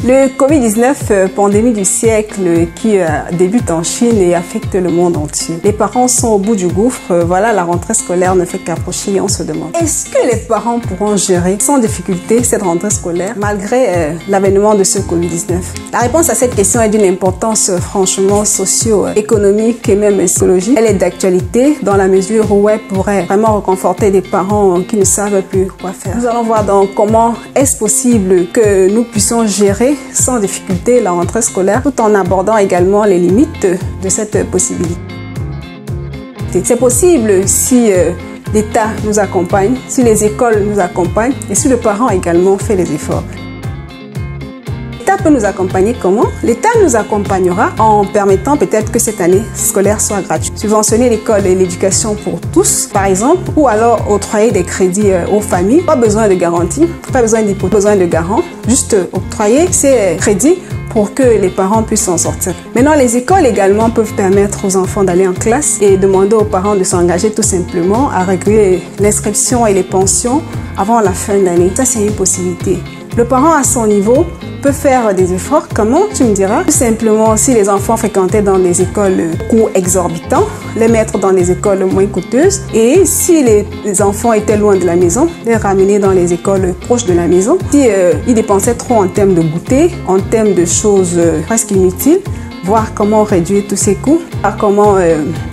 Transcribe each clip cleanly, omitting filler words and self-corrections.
Le Covid-19, pandémie du siècle qui débute en Chine et affecte le monde entier. Les parents sont au bout du gouffre. Voilà, la rentrée scolaire ne fait qu'approcher et on se demande, est-ce que les parents pourront gérer sans difficulté cette rentrée scolaire malgré l'avènement de ce Covid-19? La réponse à cette question est d'une importance franchement socio-économique et même psychologique. Elle est d'actualité dans la mesure où elle pourrait vraiment réconforter des parents qui ne savent plus quoi faire. Nous allons voir donc comment est-ce possible que nous puissions gérer sans difficulté la rentrée scolaire tout en abordant également les limites de cette possibilité. C'est possible si l'État nous accompagne, si les écoles nous accompagnent et si le parent également fait les efforts. L'État peut nous accompagner comment? L'État nous accompagnera en permettant peut-être que cette année scolaire soit gratuite. Subventionner l'école et l'éducation pour tous, par exemple, ou alors octroyer des crédits aux familles. Pas besoin de garantie, pas besoin d'hypothèque, pas besoin de garant, juste octroyer ces crédits pour que les parents puissent s'en sortir. Maintenant, les écoles également peuvent permettre aux enfants d'aller en classe et demander aux parents de s'engager tout simplement à réguler l'inscription et les pensions avant la fin d'année. Ça, c'est une possibilité. Le parent, à son niveau, peut faire des efforts. Comment? Tu me diras. Tout simplement, si les enfants fréquentaient dans des écoles coûts exorbitants, les mettre dans des écoles moins coûteuses. Et si les enfants étaient loin de la maison, les ramener dans les écoles proches de la maison. Si ils dépensaient trop en termes de goûter, en termes de choses presque inutiles, voir comment réduire tous ces coûts, voir comment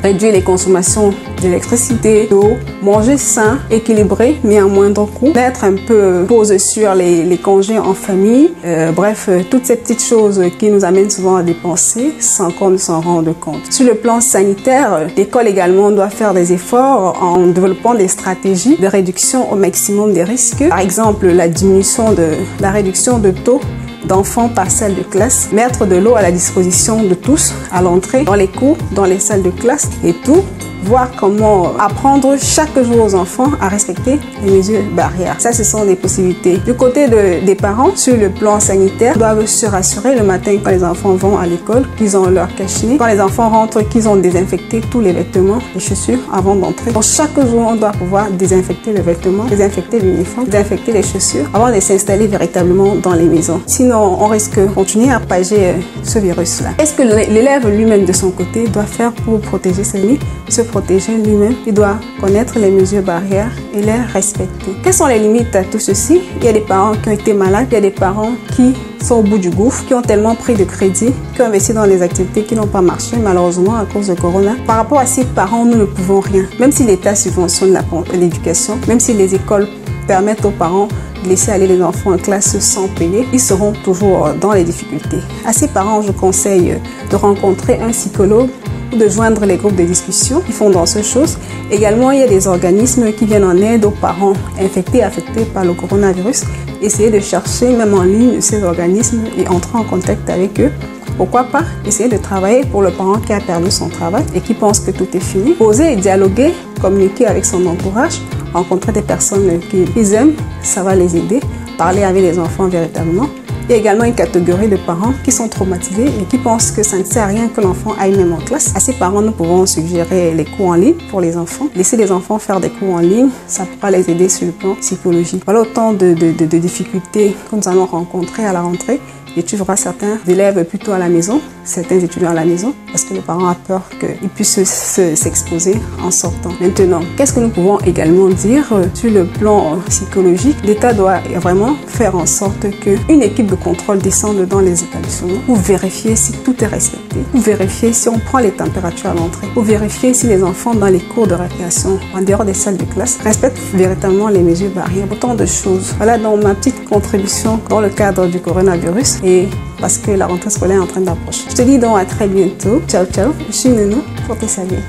réduire les consommations d'électricité, d'eau, manger sain, équilibré, mais à moindre coût, mettre un peu pause sur les congés en famille, bref, toutes ces petites choses qui nous amènent souvent à dépenser sans qu'on ne s'en rende compte. Sur le plan sanitaire, l'école également doit faire des efforts en développant des stratégies de réduction au maximum des risques. Par exemple, la réduction de taux d'enfants par salle de classe, mettre de l'eau à la disposition de tous à l'entrée, dans les cours, dans les salles de classe et tout. Voir comment apprendre chaque jour aux enfants à respecter les mesures barrières. Ça, ce sont des possibilités. Du côté des parents, sur le plan sanitaire, doivent se rassurer le matin quand les enfants vont à l'école, qu'ils ont leur cache-nez. Quand les enfants rentrent, qu'ils ont désinfecté tous les vêtements, les chaussures avant d'entrer. Donc, chaque jour, on doit pouvoir désinfecter les vêtements, désinfecter l'uniforme, désinfecter les chaussures avant de s'installer véritablement dans les maisons. Sinon, on risque de continuer à propager ce virus-là. Est-ce que l'élève lui-même de son côté doit faire pour protéger ses limites, se protéger lui-même? Il doit connaître les mesures barrières et les respecter. Quelles sont les limites à tout ceci? Il y a des parents qui ont été malades, il y a des parents qui sont au bout du gouffre, qui ont tellement pris de crédit, qui ont investi dans des activités qui n'ont pas marché malheureusement à cause de Corona. Par rapport à ces parents, nous ne pouvons rien. Même si l'État subventionne l'éducation, même si les écoles permettent aux parents de laisser aller les enfants en classe sans payer, ils seront toujours dans les difficultés. À ces parents, je conseille de rencontrer un psychologue ou de joindre les groupes de discussion qui font dans ces choses. Également, il y a des organismes qui viennent en aide aux parents affectés par le coronavirus. Essayez de chercher même en ligne ces organismes et entrer en contact avec eux. Pourquoi pas essayer de travailler pour le parent qui a perdu son travail et qui pense que tout est fini. Oser dialoguer, communiquer avec son entourage, rencontrer des personnes qu'ils aiment, ça va les aider. Parler avec les enfants véritablement. Il y a également une catégorie de parents qui sont traumatisés et qui pensent que ça ne sert à rien que l'enfant aille même en classe. À ces parents, nous pouvons suggérer les cours en ligne pour les enfants. Laisser les enfants faire des cours en ligne, ça pourra les aider sur le plan psychologique. Voilà autant de difficultés que nous allons rencontrer à la rentrée. Et tu verras certains élèves plutôt à la maison, certains étudiants à la maison, parce que le parent a peur qu'ils puissent s'exposer en sortant. Maintenant, qu'est-ce que nous pouvons également dire sur le plan psychologique? L'État doit vraiment faire en sorte qu'une équipe de contrôle descende dans les établissements pour vérifier si tout est respecté, pour vérifier si on prend les températures à l'entrée, pour vérifier si les enfants dans les cours de récréation, en dehors des salles de classe, respectent véritablement les mesures barrières. Autant de choses. Voilà donc ma petite contribution dans le cadre du coronavirus. Et parce que la rentrée scolaire est en train d'approcher. Je te dis donc à très bientôt. Ciao, ciao. Je suis Nounou pour te saluer.